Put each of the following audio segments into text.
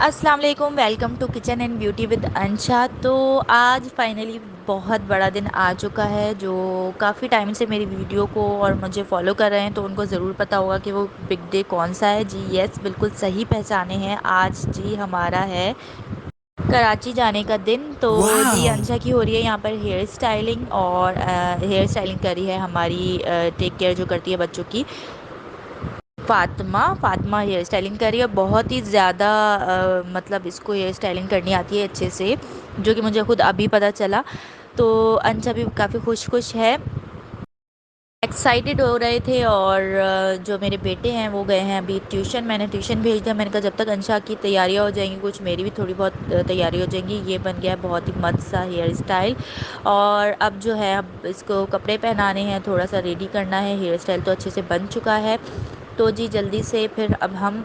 अस्सलाम वालेकुम, welcome to kitchen and beauty with Ansha. तो आज फाइनली बहुत बड़ा दिन आ चुका है। जो काफ़ी टाइम से मेरी वीडियो को और मुझे फॉलो कर रहे हैं तो उनको ज़रूर पता होगा कि वो बिग डे कौन सा है। जी यस, बिल्कुल सही पहचाने हैं। आज जी हमारा है कराची जाने का दिन। तो जी अंशा की हो रही है यहाँ पर हेयर स्टाइलिंग, और हेयर स्टाइलिंग करी है हमारी टेक केयर जो करती है बच्चों की, फातिमा हेयर स्टाइलिंग करी है। बहुत ही ज़्यादा मतलब इसको हेयर स्टाइलिंग करनी आती है अच्छे से, जो कि मुझे खुद अभी पता चला। तो अंशा भी काफ़ी खुश है, एक्साइटेड हो रहे थे। और जो मेरे बेटे हैं वो गए हैं अभी ट्यूशन। मैंने ट्यूशन भेज दिया। मैंने कहा जब तक अंशा की तैयारियां हो जाएंगी, कुछ मेरी भी थोड़ी बहुत तैयारी हो जाएंगी। ये बन गया है बहुत ही मस्त सा हेयर स्टाइल। और अब जो है, अब इसको कपड़े पहनाने हैं, थोड़ा सा रेडी करना है। हेयर स्टाइल तो अच्छे से बन चुका है। तो जी जल्दी से फिर अब हम,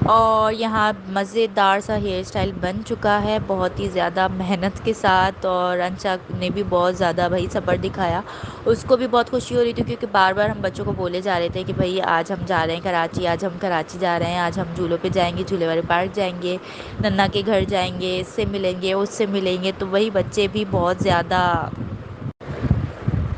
और यहाँ मज़ेदार सा हेयर स्टाइल बन चुका है बहुत ही ज़्यादा मेहनत के साथ। और अंशा ने भी बहुत ज़्यादा भाई सब्र दिखाया। उसको भी बहुत खुशी हो रही थी, क्योंकि बार बार हम बच्चों को बोले जा रहे थे कि भाई आज हम जा रहे हैं कराची, आज हम कराची जा रहे हैं, आज हम झूलों पे जाएंगे, झूले वाले पार्क जाएंगे, नन्ना के घर जाएंगे, इससे मिलेंगे, उससे मिलेंगे। तो वही बच्चे भी बहुत ज़्यादा।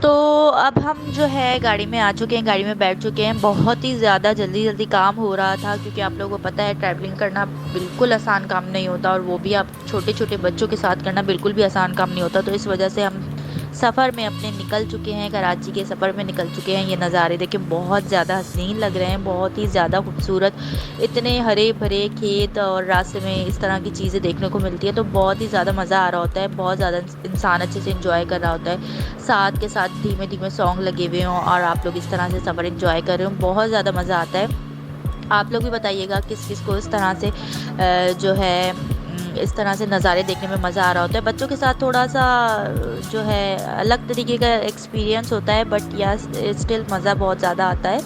तो अब हम जो है गाड़ी में आ चुके हैं, गाड़ी में बैठ चुके हैं। बहुत ही ज़्यादा जल्दी जल्दी काम हो रहा था, क्योंकि आप लोगों को पता है ट्रैवलिंग करना बिल्कुल आसान काम नहीं होता, और वो भी आप छोटे छोटे बच्चों के साथ करना बिल्कुल भी आसान काम नहीं होता। तो इस वजह से हम सफ़र में अपने निकल चुके हैं, कराची के सफ़र में निकल चुके हैं। ये नज़ारे देखिए बहुत ज़्यादा हसीन लग रहे हैं, बहुत ही ज़्यादा खूबसूरत। इतने हरे भरे खेत और रास्ते में इस तरह की चीज़ें देखने को मिलती है, तो बहुत ही ज़्यादा मज़ा आ रहा होता है। बहुत ज़्यादा इंसान अच्छे से इंजॉय कर रहा होता है, साथ के साथ धीमे धीमे सॉन्ग लगे हुए हों और आप लोग इस तरह से सफ़र इंजॉय कर रहे हो। बहुत ज़्यादा मज़ा आता है। आप लोग भी बताइएगा किस किस को इस तरह से जो है इस तरह से नज़ारे देखने में मज़ा आ रहा होता है। बच्चों के साथ थोड़ा सा जो है अलग तरीके का एक्सपीरियंस होता है, बट यस स्टिल मज़ा बहुत ज़्यादा आता है।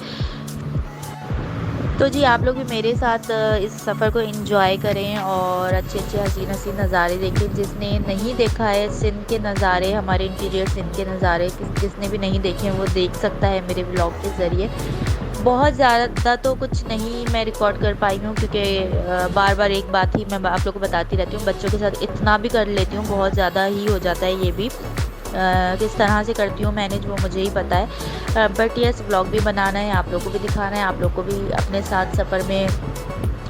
तो जी आप लोग भी मेरे साथ इस सफ़र को एंजॉय करें और अच्छे अच्छे हसीन हसीन नज़ारे देखें। जिसने नहीं देखा है सिंध के नज़ारे, हमारे इंटीरियर सिंध के नज़ारे, जिसने भी नहीं देखे हैं वो देख सकता है मेरे ब्लॉग के ज़रिए। बहुत ज़्यादा तो कुछ नहीं मैं रिकॉर्ड कर पाई हूँ, क्योंकि बार बार एक बात ही मैं आप लोग को बताती रहती हूँ। बच्चों के साथ इतना भी कर लेती हूँ, बहुत ज़्यादा ही हो जाता है। ये भी किस तरह से करती हूँ मैनेज वो मुझे ही पता है। बट यस व्लॉग भी बनाना है, आप लोग को भी दिखाना है, आप लोग को भी अपने साथ सफ़र में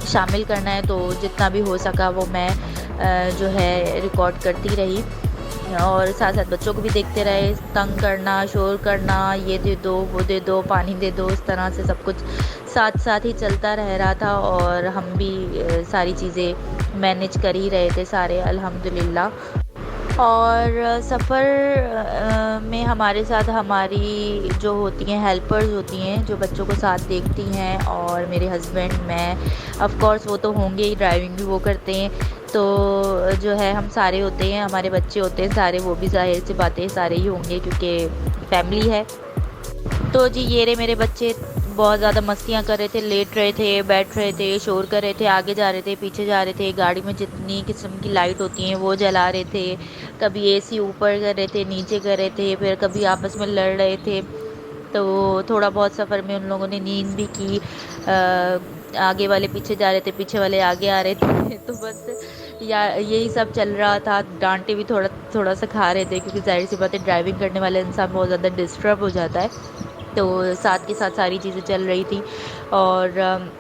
शामिल करना है। तो जितना भी हो सका वो मैं जो है रिकॉर्ड करती रही, और साथ साथ बच्चों को भी देखते रहे। तंग करना, शोर करना, ये दे दो, वो दे दो, पानी दे दो, इस तरह से सब कुछ साथ साथ ही चलता रह रहा था। और हम भी सारी चीज़ें मैनेज कर ही रहे थे सारे, अल्हम्दुलिल्लाह। और सफ़र में हमारे साथ हमारी जो होती हैं हेल्पर्स होती हैं, जो बच्चों को साथ देखती हैं, और मेरे हस्बैंड, मैं, ऑफ़ कोर्स वो तो होंगे ही, ड्राइविंग भी वो करते हैं। तो जो है हम सारे होते हैं, हमारे बच्चे होते हैं सारे, वो भी ज़ाहिर सी बातें सारे ही होंगे क्योंकि फैमिली है। तो जी ये रहे मेरे बच्चे, बहुत ज़्यादा मस्तियाँ कर रहे थे, लेट रहे थे, बैठ रहे थे, शोर कर रहे थे, आगे जा रहे थे, पीछे जा रहे थे। गाड़ी में जितनी किस्म की लाइट होती हैं वो जला रहे थे। कभी एसी ऊपर कर रहे थे, नीचे कर रहे थे, फिर कभी आपस में लड़ रहे थे। तो थोड़ा बहुत सफ़र में उन लोगों ने नींद भी की। आगे वाले पीछे जा रहे थे, पीछे वाले आगे आ रहे थे तो बस या यही सब चल रहा था। डांटे भी थोड़ा थोड़ा सा खा रहे थे, क्योंकि जाहिर सी बात है ड्राइविंग करने वाला इंसान बहुत ज़्यादा डिस्टर्ब हो जाता है। तो साथ के साथ सारी चीज़ें चल रही थी। और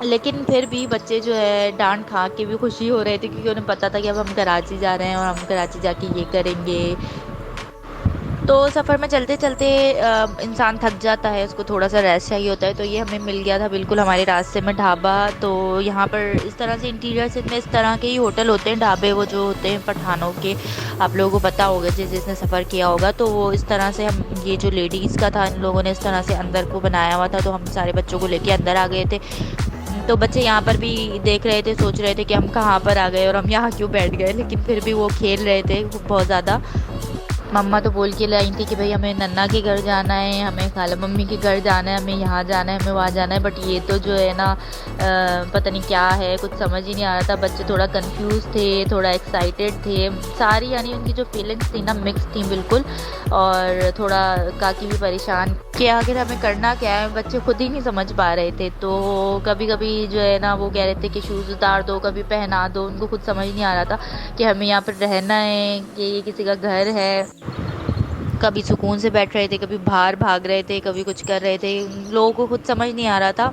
लेकिन फिर भी बच्चे जो है डांट खा के भी खुशी हो रहे थे, क्योंकि उन्हें पता था कि अब हम कराची जा रहे हैं और हम कराची जाके ये करेंगे। तो सफ़र में चलते चलते इंसान थक जाता है, उसको थोड़ा सा रेस्ट चाहिए होता है। तो ये हमें मिल गया था बिल्कुल हमारे रास्ते में ढाबा। तो यहाँ पर इस तरह से इंटीरियर से में इस तरह के ही होटल होते हैं, ढाबे वो जो होते हैं पठानों के, आप लोगों को पता होगा जिसने सफ़र किया होगा। तो वो इस तरह से हम, ये जो लेडीज़ का था, इन लोगों ने इस तरह से अंदर को बनाया हुआ था। तो हम सारे बच्चों को लेके अंदर आ गए थे। तो बच्चे यहाँ पर भी देख रहे थे, सोच रहे थे कि हम कहाँ पर आ गए और हम यहाँ क्यों बैठ गए, लेकिन फिर भी वो खेल रहे थे बहुत ज़्यादा। मम्मा तो बोल के लाई थी कि भाई हमें नन्ना के घर जाना है, हमें खाला मम्मी के घर जाना है, हमें यहाँ जाना है, हमें वहाँ जाना है। बट ये तो जो है ना पता नहीं क्या है, कुछ समझ ही नहीं आ रहा था। बच्चे थोड़ा कंफ्यूज थे, थोड़ा एक्साइटेड थे, सारी यानी उनकी जो फीलिंग्स थी ना मिक्स थी बिल्कुल। और थोड़ा काकी भी परेशान कि आखिर हमें करना क्या है, बच्चे खुद ही नहीं समझ पा रहे थे। तो कभी कभी जो है ना वो कह रहे थे कि शूज़ उतार दो, कभी पहना दो, उनको खुद समझ नहीं आ रहा था कि हमें यहाँ पर रहना है, कि ये किसी का घर है। कभी सुकून से बैठ रहे थे, कभी बाहर भाग रहे थे, कभी कुछ कर रहे थे, लोगों को खुद समझ नहीं आ रहा था।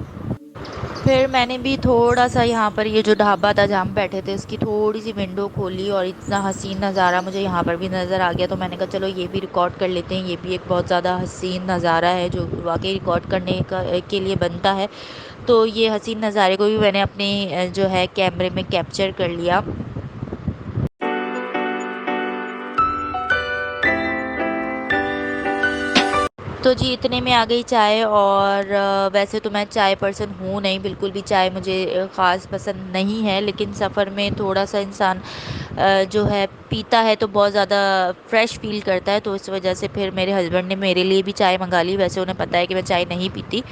फिर मैंने भी थोड़ा सा यहाँ पर ये जो ढाबा था जहाँ हम बैठे थे उसकी थोड़ी सी विंडो खोली और इतना हसीन नज़ारा मुझे यहाँ पर भी नज़र आ गया। तो मैंने कहा चलो ये भी रिकॉर्ड कर लेते हैं, ये भी एक बहुत ज़्यादा हसीन नज़ारा है जो वाकई रिकॉर्ड करने का के लिए बनता है। तो ये हसीन नज़ारे को भी मैंने अपने जो है कैमरे में कैप्चर कर लिया। तो जी इतने में आ गई चाय। और वैसे तो मैं चाय पर्सन हूँ नहीं, बिल्कुल भी चाय मुझे ख़ास पसंद नहीं है। लेकिन सफ़र में थोड़ा सा इंसान जो है पीता है तो बहुत ज़्यादा फ्रेश फील करता है। तो इस वजह से फिर मेरे हस्बैंड ने मेरे लिए भी चाय मंगा ली। वैसे उन्हें पता है कि मैं चाय नहीं पीती,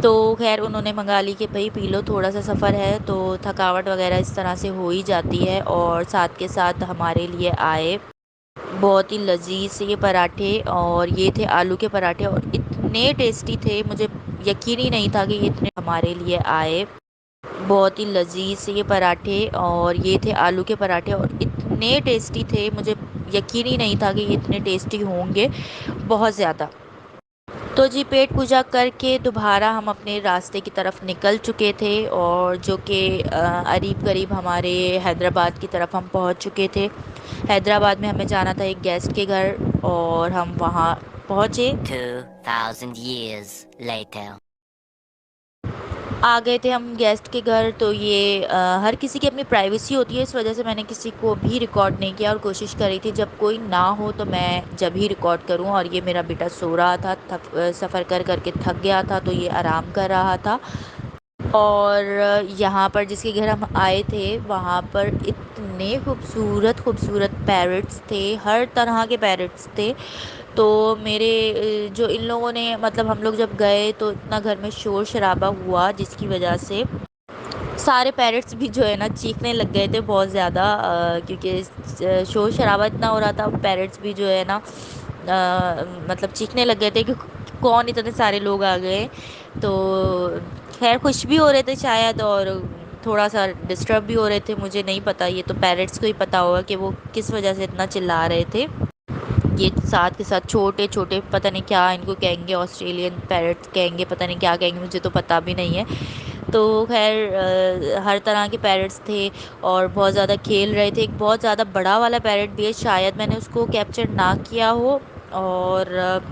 तो खैर उन्होंने मंगा ली कि भाई पी लो, थोड़ा सा सफ़र है तो थकावट वगैरह इस तरह से हो ही जाती है। और साथ के साथ हमारे लिए आए बहुत ही लजीज से ये पराठे, और ये थे आलू के पराठे और इतने टेस्टी थे, मुझे यकीन ही नहीं था कि ये इतने हमारे लिए आए बहुत ही लजीज से ये पराठे, और ये थे आलू के पराठे और इतने टेस्टी थे, मुझे यकीन ही नहीं था कि ये इतने टेस्टी होंगे, बहुत ज़्यादा। तो जी पेट पूजा करके दोबारा हम अपने रास्ते की तरफ निकल चुके थे, और जो कि करीब करीब हमारे हैदराबाद की तरफ हम पहुंच चुके थे। हैदराबाद में हमें जाना था एक गेस्ट के घर, और हम वहां पहुंचे। 2000 years later. आ गए थे हम गेस्ट के घर। तो ये हर किसी की अपनी प्राइवेसी होती है, इस वजह से मैंने किसी को भी रिकॉर्ड नहीं किया और कोशिश करी थी जब कोई ना हो तो मैं जब ही रिकॉर्ड करूं। और ये मेरा बेटा सो रहा था, सफ़र कर करके थक गया था तो ये आराम कर रहा था। और यहाँ पर जिसके घर हम आए थे वहाँ पर इतने खूबसूरत खूबसूरत पैरट्स थे, हर तरह के पैरट्स थे। तो मेरे जो इन लोगों ने मतलब हम लोग जब गए तो इतना घर में शोर शराबा हुआ जिसकी वजह से सारे पैरट्स भी जो है ना चीखने लग गए थे बहुत ज़्यादा, क्योंकि शोर शराबा इतना हो रहा था। पैरट्स भी जो है ना मतलब चीखने लग गए थे कि कौन इतने सारे लोग आ गए। तो खैर खुश भी हो रहे थे शायद, और थोड़ा सा डिस्टर्ब भी हो रहे थे, मुझे नहीं पता, ये तो पैरट्स को ही पता होगा कि वो किस वजह से इतना चिल्ला रहे थे। ये साथ के साथ छोटे छोटे पता नहीं क्या इनको कहेंगे, ऑस्ट्रेलियन पैरट्स कहेंगे, पता नहीं क्या कहेंगे, मुझे तो पता भी नहीं है। तो खैर हर तरह के पैरट्स थे और बहुत ज़्यादा खेल रहे थे। एक बहुत ज़्यादा बड़ा वाला पैरट भी है, शायद मैंने उसको कैप्चर ना किया हो। और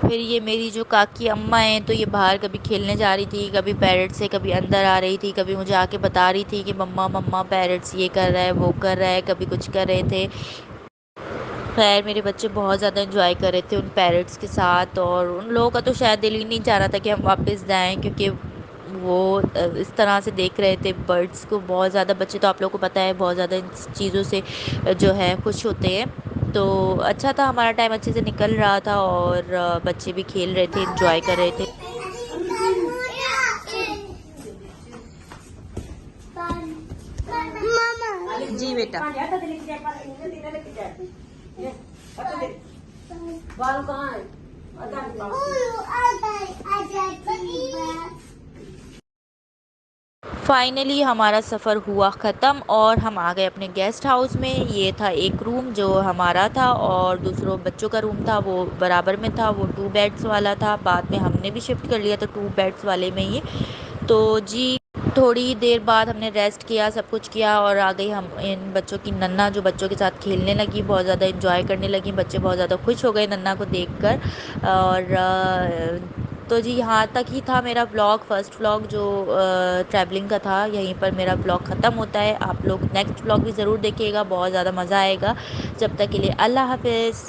फिर ये मेरी जो काकी अम्मा हैं तो ये बाहर कभी खेलने जा रही थी, कभी पैरट से कभी अंदर आ रही थी, कभी मुझे आके बता रही थी कि मम्मा मम्मा पैरट्स ये कर रहा है वो कर रहा है, कभी कुछ कर रहे थे। खैर मेरे बच्चे बहुत ज़्यादा एंजॉय कर रहे थे उन पैरट्स के साथ, और उन लोगों का तो शायद दिल ही नहीं चाह रहा था कि हम वापस जाएं, क्योंकि वो इस तरह से देख रहे थे बर्ड्स को बहुत ज़्यादा। बच्चे तो आप लोगों को पता है बहुत ज़्यादा इन चीज़ों से जो है खुश होते हैं। तो अच्छा था, हमारा टाइम अच्छे से निकल रहा था, और बच्चे भी खेल रहे थे, एंजॉय कर रहे थे। जी बेटा। बाल कहाँ है? फाइनली हमारा सफ़र हुआ ख़त्म और हम आ गए अपने गेस्ट हाउस में। ये था एक रूम जो हमारा था, और दूसरों बच्चों का रूम था वो बराबर में था, वो 2 बेड्स वाला था। बाद में हमने भी शिफ्ट कर लिया था 2 बेड्स वाले में ही। तो जी थोड़ी देर बाद हमने रेस्ट किया, सब कुछ किया, और आ गई हम इन बच्चों की नन्ना, जो बच्चों के साथ खेलने लगी, बहुत ज़्यादा इंजॉय करने लगी। बच्चे बहुत ज़्यादा खुश हो गए नन्ना को देखकर। और तो जी यहाँ तक ही था मेरा व्लॉग, फर्स्ट व्लॉग जो ट्रैवलिंग का था। यहीं पर मेरा व्लॉग ख़त्म होता है। आप लोग नेक्स्ट व्लॉग भी ज़रूर देखिएगा, बहुत ज़्यादा मज़ा आएगा। जब तक के लिए अल्लाह हाफिज़।